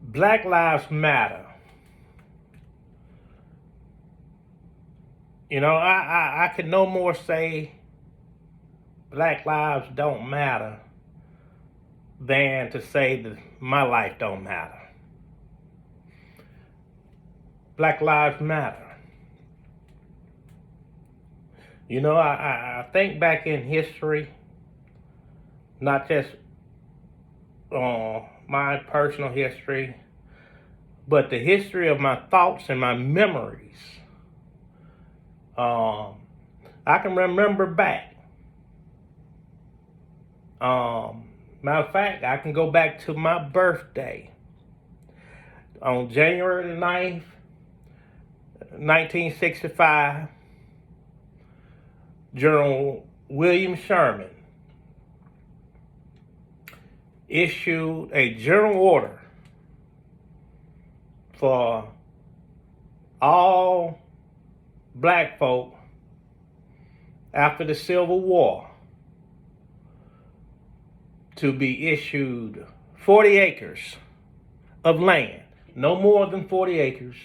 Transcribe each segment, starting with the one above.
Black Lives Matter. I can no more say Black lives don't matter than to say that my life don't matter. Black lives matter. I think back in history, not just my personal history, but the history of my thoughts and my memories. I can remember back. Matter of fact, I can go back to my birthday. On January the 9th, 1965, General William Sherman issued a general order for all black folk after the Civil War to be issued 40 acres of land, no more than 40 acres,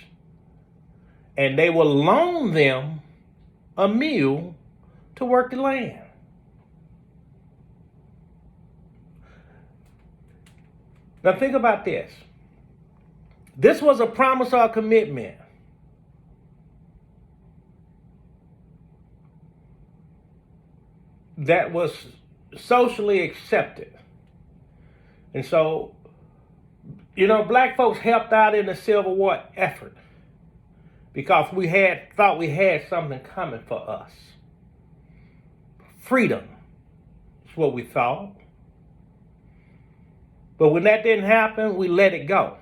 and they will loan them a mule to work the land. Now think about this. This was a promise or a commitment. That was socially accepted. And so, black folks helped out in the Civil War effort because we thought we had something coming for us. Freedom is what we thought. But when that didn't happen, we let it go.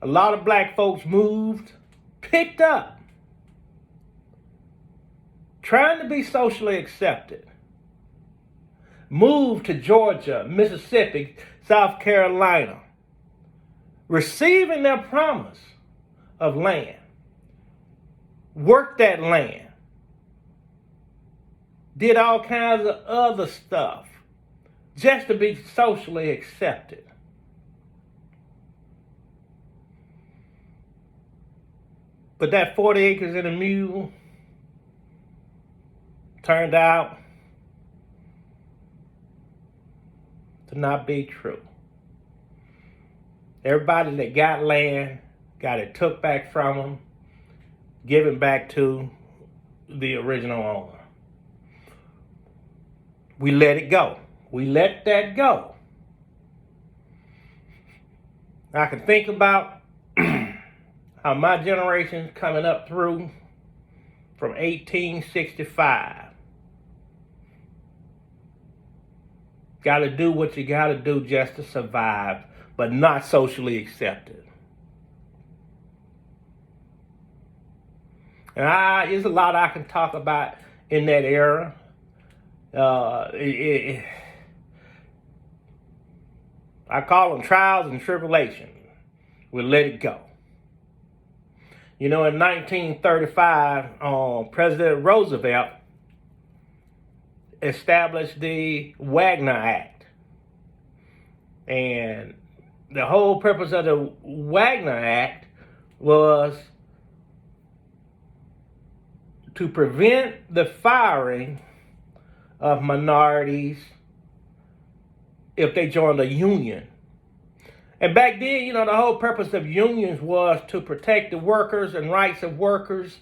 A lot of black folks moved, picked up, trying to be socially accepted. Moved to Georgia, Mississippi, South Carolina, receiving their promise of land. Worked that land. Did all kinds of other stuff just to be socially accepted. But that 40 acres and a mule turned out to not be true. Everybody that got land got it took back from them, given back to the original owner. We let it go. We let that go. I can think about how my generation's coming up through from 1865. Got to do what you got to do just to survive, but not socially accepted. And there's a lot I can talk about in that era. I call them trials and tribulations. We'll let it go. In 1935, President Roosevelt established the Wagner Act. And the whole purpose of the Wagner Act was to prevent the firing of minorities if they joined a union. And back then, the whole purpose of unions was to protect the workers and rights of workers.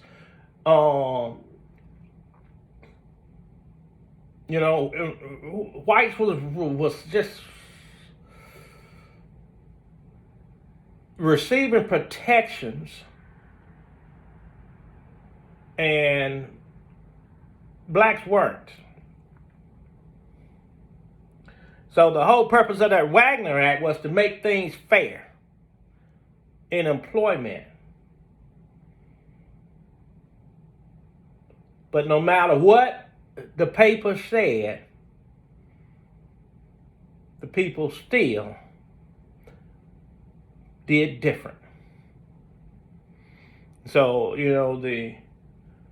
Whites was just receiving protections, and blacks weren't. So the whole purpose of that Wagner Act was to make things fair in employment. But no matter what the paper said, the people still did different. So, the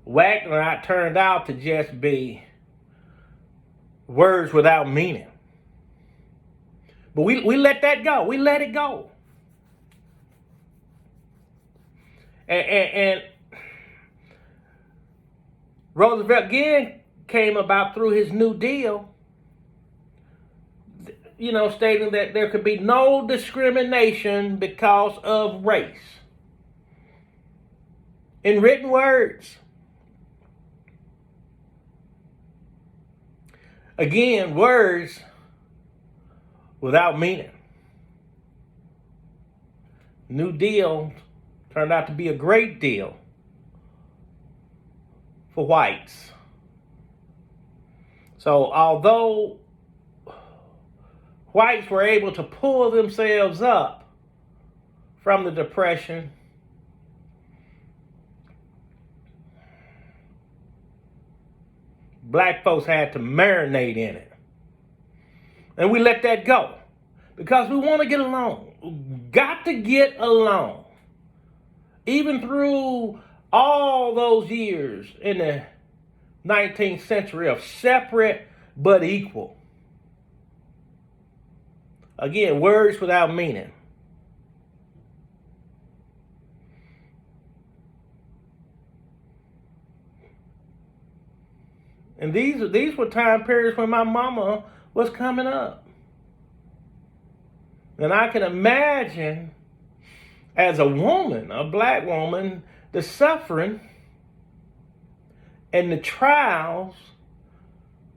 Wagner Act turned out to just be words without meaning. But we let that go. We let it go. And Roosevelt again came about through his New Deal, stating that there could be no discrimination because of race. In written words. Again, words without meaning. New Deal turned out to be a great deal for whites. So although whites were able to pull themselves up from the Depression, black folks had to marinate in it. And we let that go because we want to get along. Got to get along. Even through all those years in the 19th century of separate but equal. Again, words without meaning. And these were time periods when my mama was coming up. And I can imagine, as a woman, a black woman, the suffering and the trials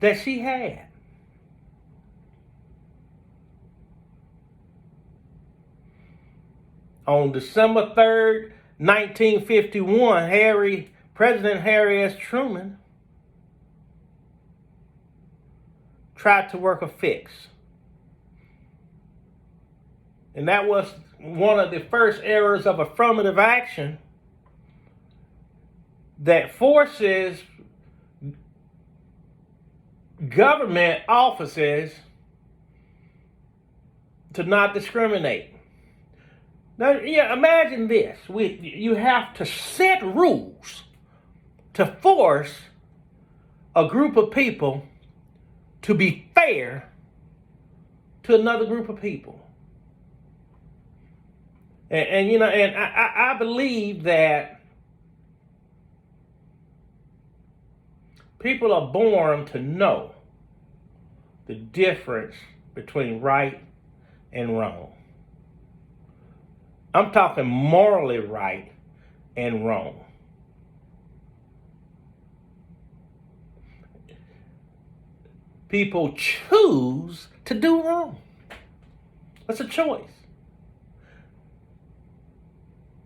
that she had. On December 3rd, 1951, President Harry S. Truman tried to work a fix. And that was one of the first eras of affirmative action that forces government offices to not discriminate. Now, imagine this. You have to set rules to force a group of people to be fair to another group of people. And I believe that people are born to know the difference between right and wrong. I'm talking morally right and wrong. People choose to do wrong. That's a choice.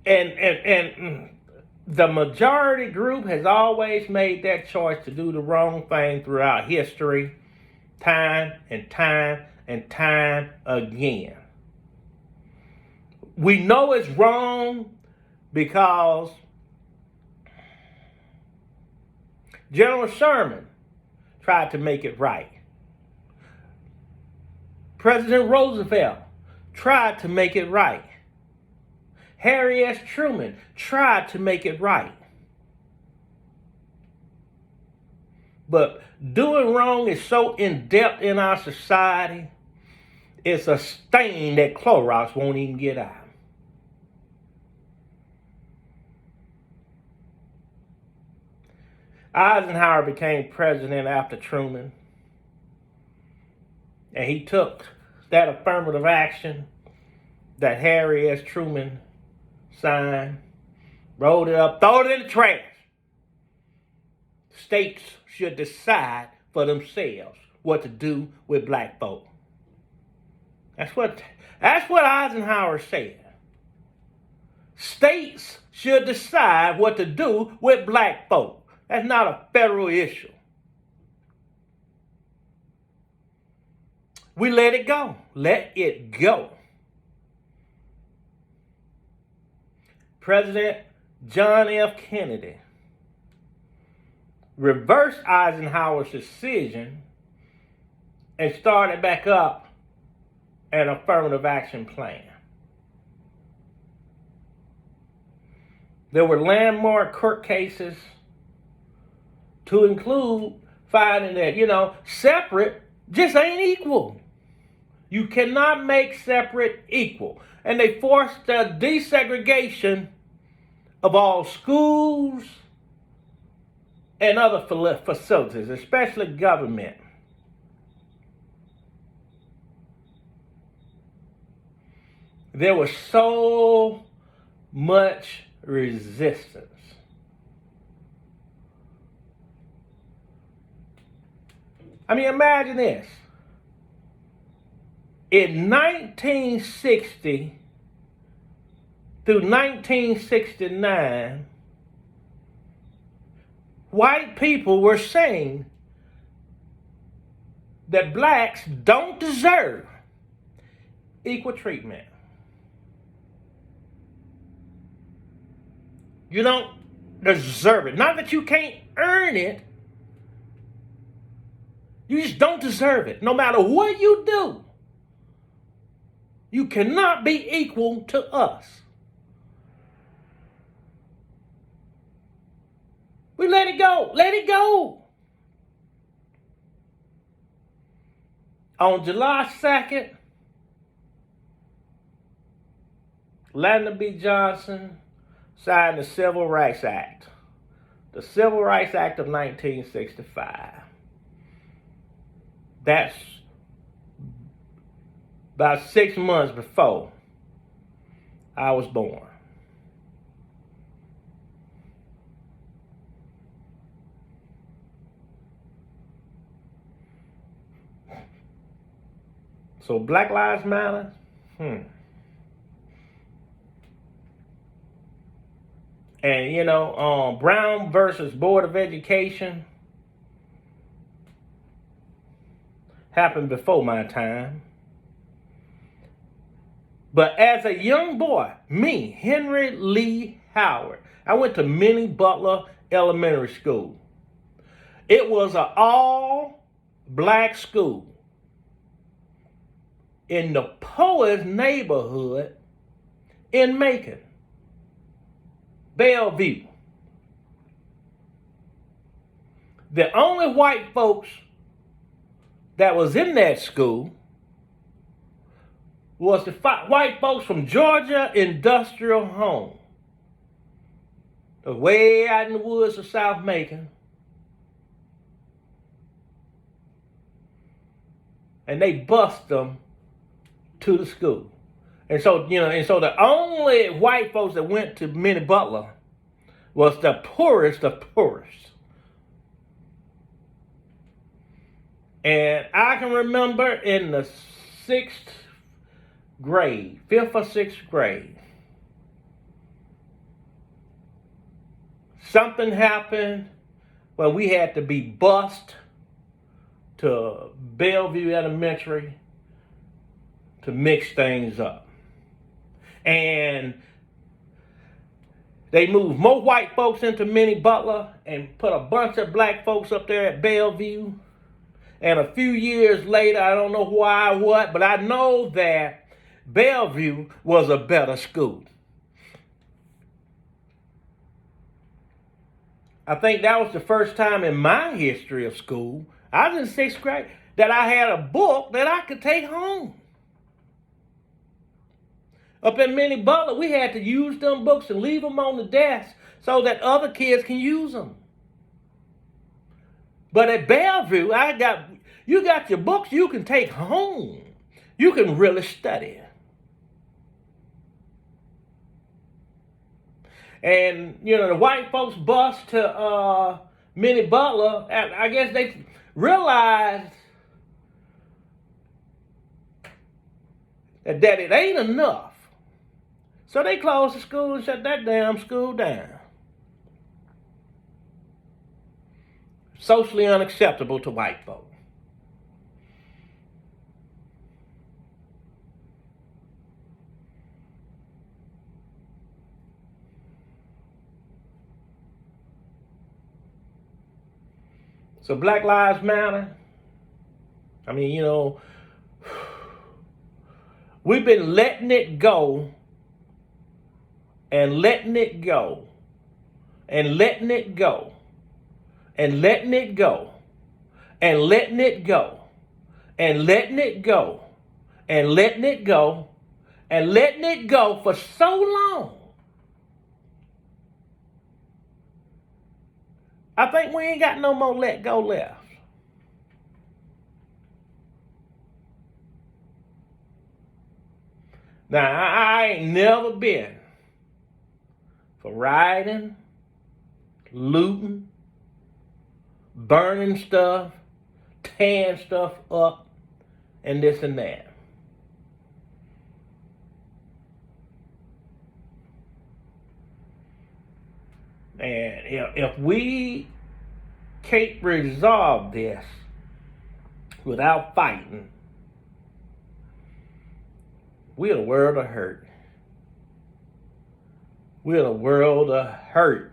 And the majority group has always made that choice to do the wrong thing throughout history, time and time and time again. We know it's wrong because General Sherman tried to make it right. President Roosevelt tried to make it right. Harry S. Truman tried to make it right. But doing wrong is so in-depth in our society, it's a stain that Clorox won't even get out. Eisenhower became president after Truman, and he took that affirmative action that Harry S. Truman signed, rolled it up, throw it in the trash. States should decide for themselves what to do with black folk. That's what Eisenhower said. States should decide what to do with black folk. That's not a federal issue. We let it go. Let it go. President John F. Kennedy reversed Eisenhower's decision and started back up an affirmative action plan. There were landmark court cases to include finding that, separate just ain't equal. You cannot make separate equal. And they forced the desegregation of all schools and other facilities, especially government. There was so much resistance. I mean, imagine this. In 1960 through 1969, white people were saying that blacks don't deserve equal treatment. You don't deserve it. Not that you can't earn it. You just don't deserve it. No matter what you do, you cannot be equal to us. We let it go. Let it go. On July 2nd, Lyndon B. Johnson signed the Civil Rights Act. The Civil Rights Act of 1965. That's about 6 months before I was born. So Black Lives Matter? And you know, Brown versus Board of Education happened before my time. But as a young boy, me, Henry Lee Howard, I went to Minnie Butler Elementary School. It was an all-black school in the poorest neighborhood in Macon, Bellevue. The only white folks that was in that school was the white folks from Georgia Industrial Home, way out in the woods of South Macon. And they bust them to the school. And so, the only white folks that went to Minnie Butler was the poorest of poorest. And I can remember in the 6th grade, 5th or 6th grade, something happened where we had to be bused to Bellevue Elementary to mix things up. And they moved more white folks into Minnie Butler and put a bunch of black folks up there at Bellevue. And a few years later, I don't know why or what, but I know that Bellevue was a better school. I think that was the first time in my history of school, I was in 6th grade, that I had a book that I could take home. Up in Minnie Butler, we had to use them books and leave them on the desk so that other kids can use them. But at Bellevue, you got your books you can take home. You can really study. And, the white folks bused to Minnie Butler. I guess they realized that it ain't enough. So they closed the school and shut that damn school down. Socially unacceptable to white folk. So Black Lives Matter. I mean, we've been letting it go and letting it go and letting it go and letting it go and letting it go and letting it go and letting it go and letting it go for so long. I think we ain't got no more let go left. Now, I ain't never been for rioting, looting, burning stuff, tearing stuff up, and this and that. And if we can't resolve this without fighting, we're in a world of hurt. We're in a world of hurt.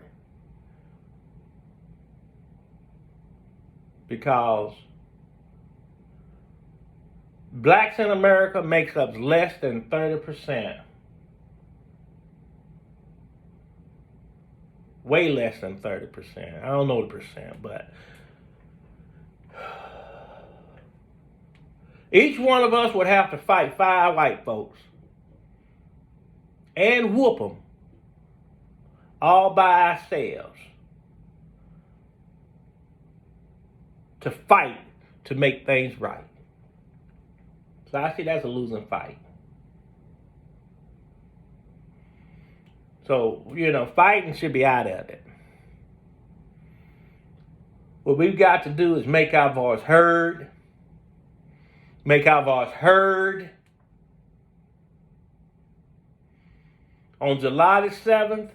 Because blacks in America makes up less than 30%. Way less than 30%. I don't know the percent, but each one of us would have to fight 5 white folks and whoop them all by ourselves to fight to make things right. So I see that's a losing fight. So, fighting should be out of it. What we've got to do is make our voice heard. Make our voice heard. On July the 7th,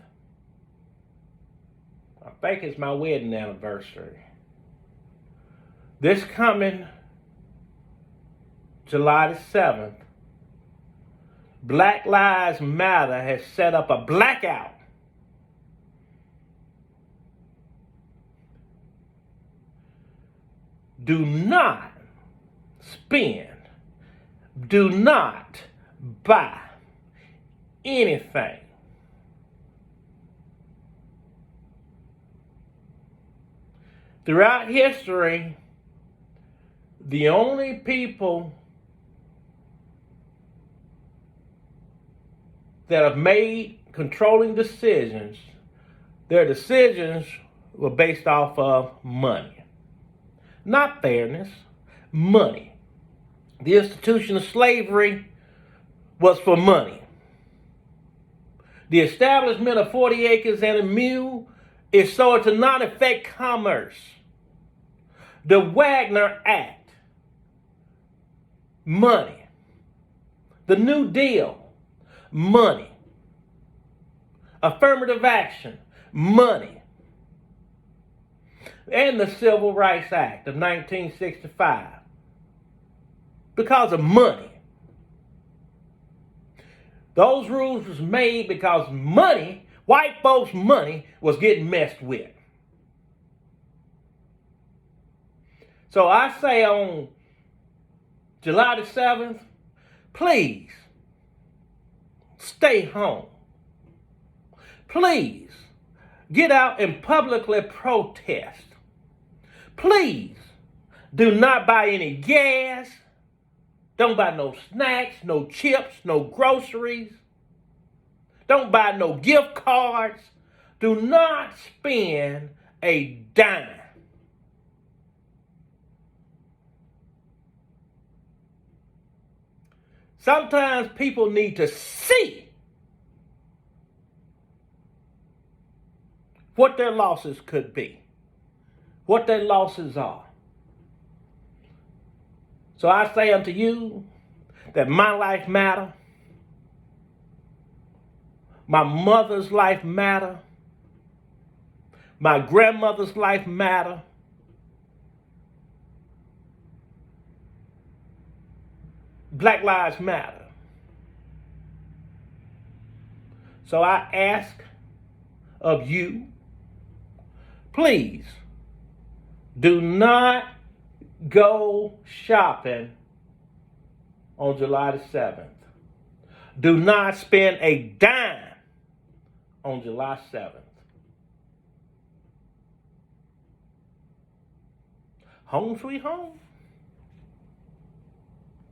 I think it's my wedding anniversary. This coming July the 7th, Black Lives Matter has set up a blackout. Do not spend, do not buy anything throughout history. The only people that have made controlling decisions, their decisions were based off of money. Not fairness, money. The institution of slavery was for money. The establishment of 40 acres and a mule is so as to not affect commerce. The Wagner Act, money. The New Deal, money. Affirmative action, money. And the Civil Rights Act of 1965, because of money. Those rules was made because money, white folks' money, was getting messed with. So I say on July the 7th, please stay home. Please get out and publicly protest. Please do not buy any gas. Don't buy no snacks, no chips, no groceries. Don't buy no gift cards. Do not spend a dime. Sometimes people need to see what their losses could be, what their losses are. So I say unto you that my life matter, my mother's life matter, my grandmother's life matter, Black Lives Matter. So I ask of you, please do not go shopping on July the 7th. Do not spend a dime on July 7th. Home sweet home.